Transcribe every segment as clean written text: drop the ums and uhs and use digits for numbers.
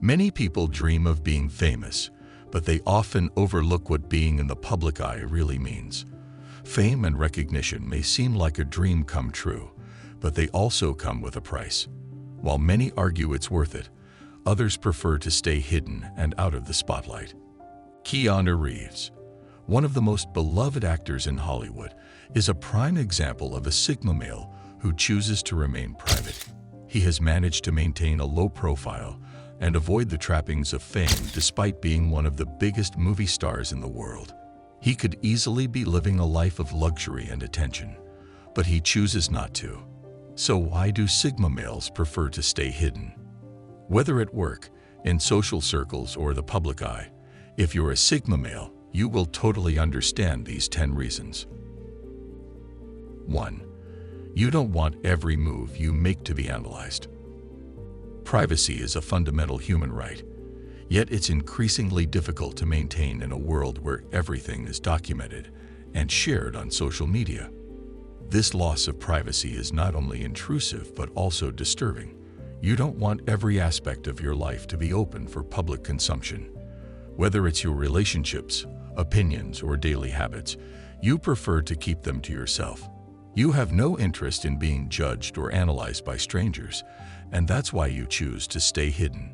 Many people dream of being famous, but they often overlook what being in the public eye really means. Fame and recognition may seem like a dream come true, but they also come with a price. While many argue it's worth it, others prefer to stay hidden and out of the spotlight. Keanu Reeves, one of the most beloved actors in Hollywood, is a prime example of a Sigma male who chooses to remain private. He has managed to maintain a low profile and avoid the trappings of fame despite being one of the biggest movie stars in the world. He could easily be living a life of luxury and attention, but he chooses not to. So why do Sigma males prefer to stay hidden? Whether at work, in social circles, or the public eye, if you're a Sigma male, you will totally understand these 10 reasons. 1. You don't want every move you make to be analyzed. Privacy is a fundamental human right, yet it's increasingly difficult to maintain in a world where everything is documented and shared on social media. This loss of privacy is not only intrusive but also disturbing. You don't want every aspect of your life to be open for public consumption. Whether it's your relationships, opinions, or daily habits, you prefer to keep them to yourself. You have no interest in being judged or analyzed by strangers, and that's why you choose to stay hidden.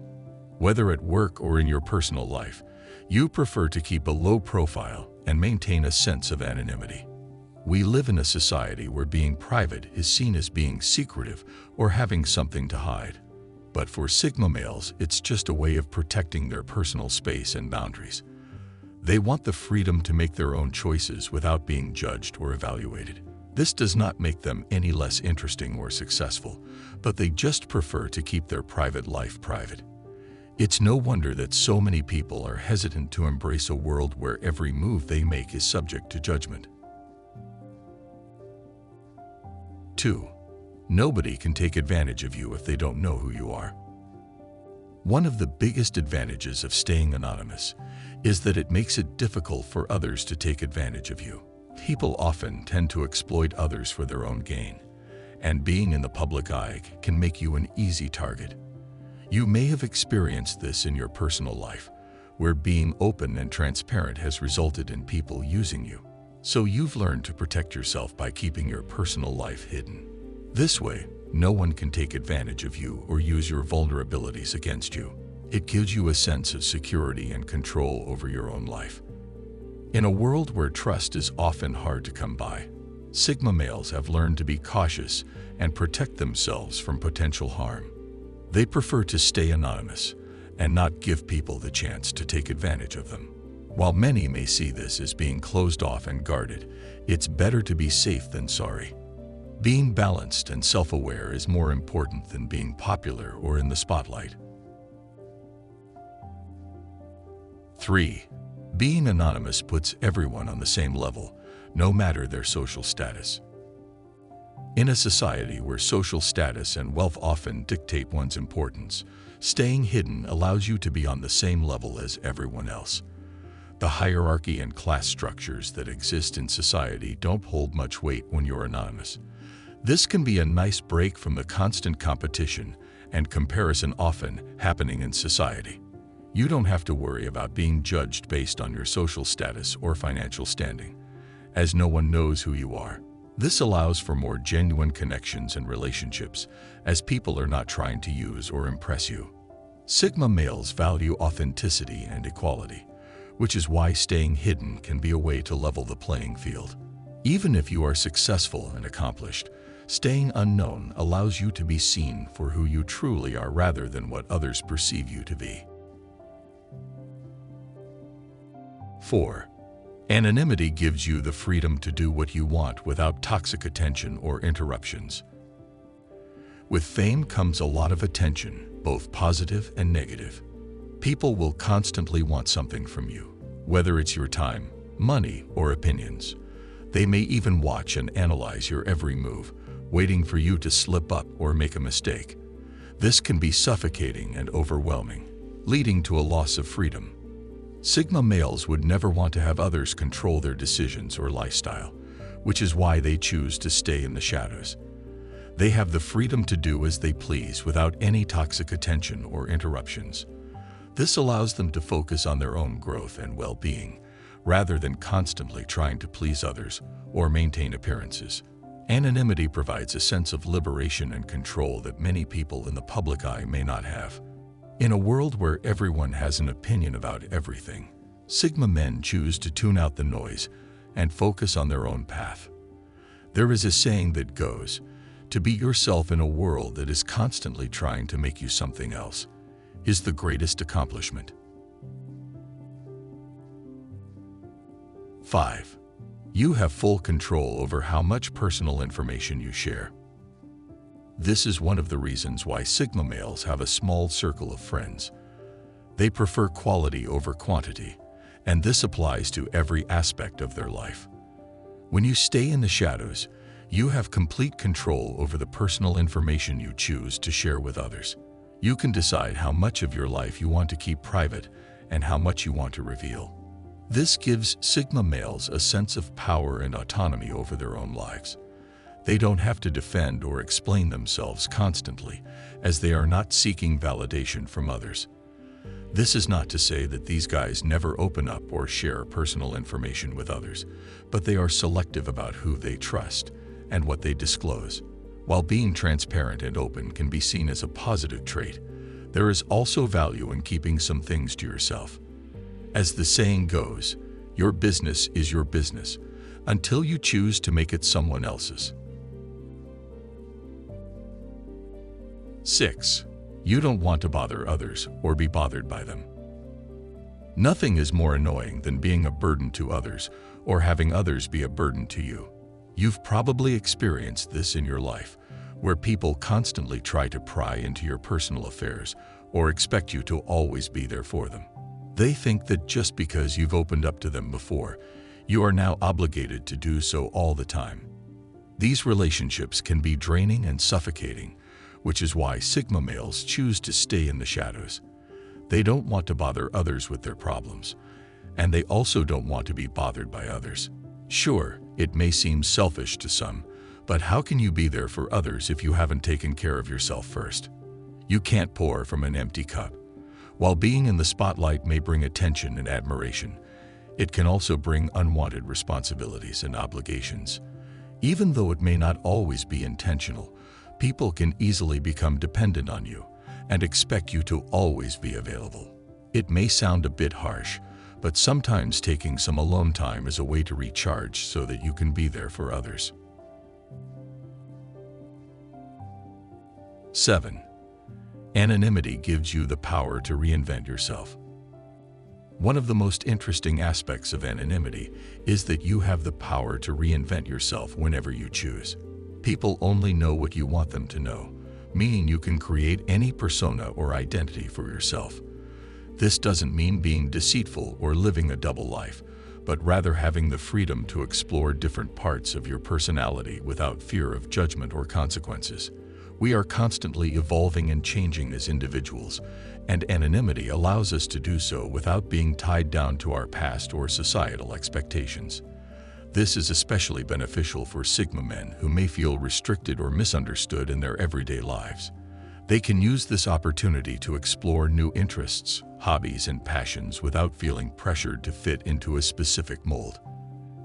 Whether at work or in your personal life, you prefer to keep a low profile and maintain a sense of anonymity. We live in a society where being private is seen as being secretive or having something to hide. But for Sigma males, it's just a way of protecting their personal space and boundaries. They want the freedom to make their own choices without being judged or evaluated. This does not make them any less interesting or successful, but they just prefer to keep their private life private. It's no wonder that so many people are hesitant to embrace a world where every move they make is subject to judgment. 2. Nobody can take advantage of you if they don't know who you are. One of the biggest advantages of staying anonymous is that it makes it difficult for others to take advantage of you. People often tend to exploit others for their own gain, and being in the public eye can make you an easy target. You may have experienced this in your personal life, where being open and transparent has resulted in people using you. So you've learned to protect yourself by keeping your personal life hidden. This way, no one can take advantage of you or use your vulnerabilities against you. It gives you a sense of security and control over your own life. In a world where trust is often hard to come by, Sigma males have learned to be cautious and protect themselves from potential harm. They prefer to stay anonymous and not give people the chance to take advantage of them. While many may see this as being closed off and guarded, it's better to be safe than sorry. Being balanced and self-aware is more important than being popular or in the spotlight. 3. Being anonymous puts everyone on the same level, no matter their social status. In a society where social status and wealth often dictate one's importance, staying hidden allows you to be on the same level as everyone else. The hierarchy and class structures that exist in society don't hold much weight when you're anonymous. This can be a nice break from the constant competition and comparison often happening in society. You don't have to worry about being judged based on your social status or financial standing, as no one knows who you are. This allows for more genuine connections and relationships, as people are not trying to use or impress you. Sigma males value authenticity and equality, which is why staying hidden can be a way to level the playing field. Even if you are successful and accomplished, staying unknown allows you to be seen for who you truly are rather than what others perceive you to be. 4. Anonymity gives you the freedom to do what you want without toxic attention or interruptions. With fame comes a lot of attention, both positive and negative. People will constantly want something from you, whether it's your time, money, or opinions. They may even watch and analyze your every move, waiting for you to slip up or make a mistake. This can be suffocating and overwhelming, leading to a loss of freedom. Sigma males would never want to have others control their decisions or lifestyle, which is why they choose to stay in the shadows. They have the freedom to do as they please without any toxic attention or interruptions. This allows them to focus on their own growth and well-being, rather than constantly trying to please others or maintain appearances. Anonymity provides a sense of liberation and control that many people in the public eye may not have. In a world where everyone has an opinion about everything, Sigma men choose to tune out the noise and focus on their own path. There is a saying that goes, "To be yourself in a world that is constantly trying to make you something else is the greatest accomplishment." 5. You have full control over how much personal information you share. This is one of the reasons why Sigma males have a small circle of friends. They prefer quality over quantity, and this applies to every aspect of their life. When you stay in the shadows, you have complete control over the personal information you choose to share with others. You can decide how much of your life you want to keep private and how much you want to reveal. This gives Sigma males a sense of power and autonomy over their own lives. They don't have to defend or explain themselves constantly, as they are not seeking validation from others. This is not to say that these guys never open up or share personal information with others, but they are selective about who they trust and what they disclose. While being transparent and open can be seen as a positive trait, there is also value in keeping some things to yourself. As the saying goes, your business is your business until you choose to make it someone else's. 6. You don't want to bother others or be bothered by them. Nothing is more annoying than being a burden to others or having others be a burden to you. You've probably experienced this in your life, where people constantly try to pry into your personal affairs or expect you to always be there for them. They think that just because you've opened up to them before, you are now obligated to do so all the time. These relationships can be draining and suffocating, which is why Sigma males choose to stay in the shadows. They don't want to bother others with their problems, and they also don't want to be bothered by others. Sure, it may seem selfish to some, but how can you be there for others if you haven't taken care of yourself first? You can't pour from an empty cup. While being in the spotlight may bring attention and admiration, it can also bring unwanted responsibilities and obligations. Even though it may not always be intentional, people can easily become dependent on you and expect you to always be available. It may sound a bit harsh, but sometimes taking some alone time is a way to recharge so that you can be there for others. 7. Anonymity gives you the power to reinvent yourself. One of the most interesting aspects of anonymity is that you have the power to reinvent yourself whenever you choose. People only know what you want them to know, meaning you can create any persona or identity for yourself. This doesn't mean being deceitful or living a double life, but rather having the freedom to explore different parts of your personality without fear of judgment or consequences. We are constantly evolving and changing as individuals, and anonymity allows us to do so without being tied down to our past or societal expectations. This is especially beneficial for Sigma men who may feel restricted or misunderstood in their everyday lives. They can use this opportunity to explore new interests, hobbies, and passions without feeling pressured to fit into a specific mold.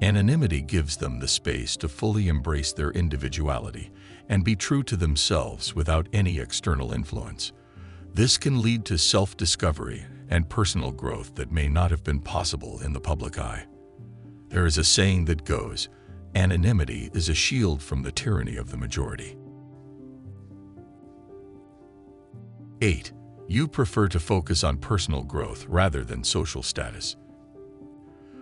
Anonymity gives them the space to fully embrace their individuality and be true to themselves without any external influence. This can lead to self-discovery and personal growth that may not have been possible in the public eye. There is a saying that goes, "Anonymity is a shield from the tyranny of the majority." 8. You prefer to focus on personal growth rather than social status.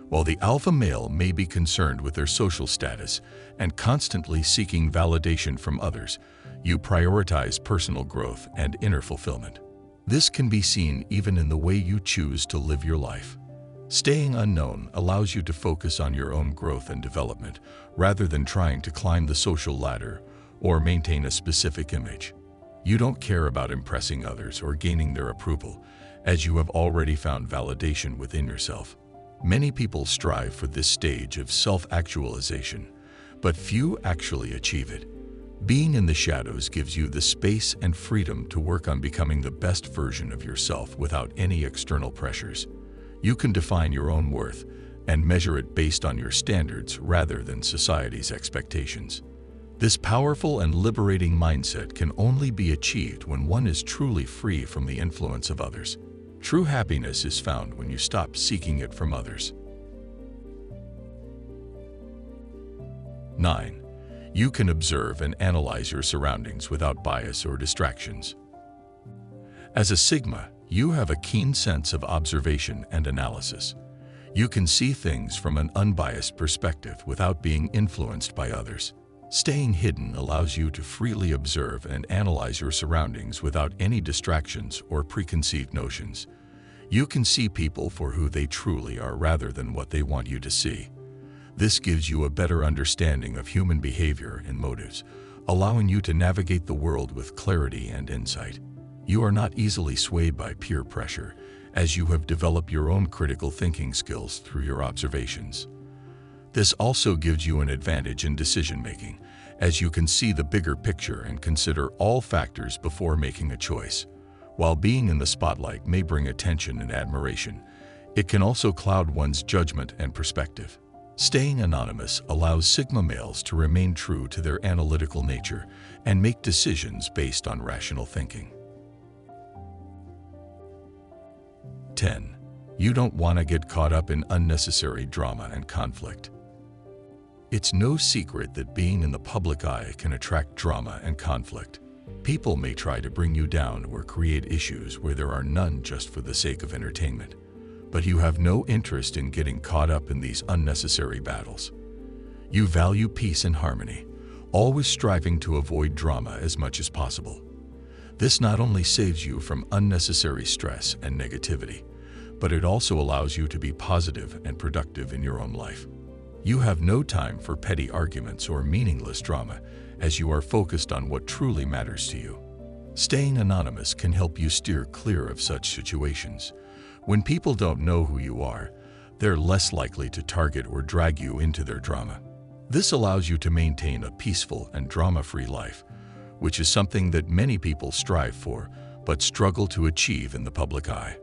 While the alpha male may be concerned with their social status and constantly seeking validation from others, you prioritize personal growth and inner fulfillment. This can be seen even in the way you choose to live your life. Staying unknown allows you to focus on your own growth and development rather than trying to climb the social ladder or maintain a specific image. You don't care about impressing others or gaining their approval, as you have already found validation within yourself. Many people strive for this stage of self-actualization, but few actually achieve it. Being in the shadows gives you the space and freedom to work on becoming the best version of yourself without any external pressures. You can define your own worth and measure it based on your standards rather than society's expectations. This powerful and liberating mindset can only be achieved when one is truly free from the influence of others. True happiness is found when you stop seeking it from others. 9. You can observe and analyze your surroundings without bias or distractions. As a Sigma, you have a keen sense of observation and analysis. You can see things from an unbiased perspective without being influenced by others. Staying hidden allows you to freely observe and analyze your surroundings without any distractions or preconceived notions. You can see people for who they truly are rather than what they want you to see. This gives you a better understanding of human behavior and motives, allowing you to navigate the world with clarity and insight. You are not easily swayed by peer pressure, as you have developed your own critical thinking skills through your observations. This also gives you an advantage in decision-making, as you can see the bigger picture and consider all factors before making a choice. While being in the spotlight may bring attention and admiration, it can also cloud one's judgment and perspective. Staying anonymous allows Sigma males to remain true to their analytical nature and make decisions based on rational thinking. 10. You don't want to get caught up in unnecessary drama and conflict. It's no secret that being in the public eye can attract drama and conflict. People may try to bring you down or create issues where there are none just for the sake of entertainment. But you have no interest in getting caught up in these unnecessary battles. You value peace and harmony, always striving to avoid drama as much as possible. This not only saves you from unnecessary stress and negativity, but it also allows you to be positive and productive in your own life. You have no time for petty arguments or meaningless drama, as you are focused on what truly matters to you. Staying anonymous can help you steer clear of such situations. When people don't know who you are, they're less likely to target or drag you into their drama. This allows you to maintain a peaceful and drama-free life, which is something that many people strive for but struggle to achieve in the public eye.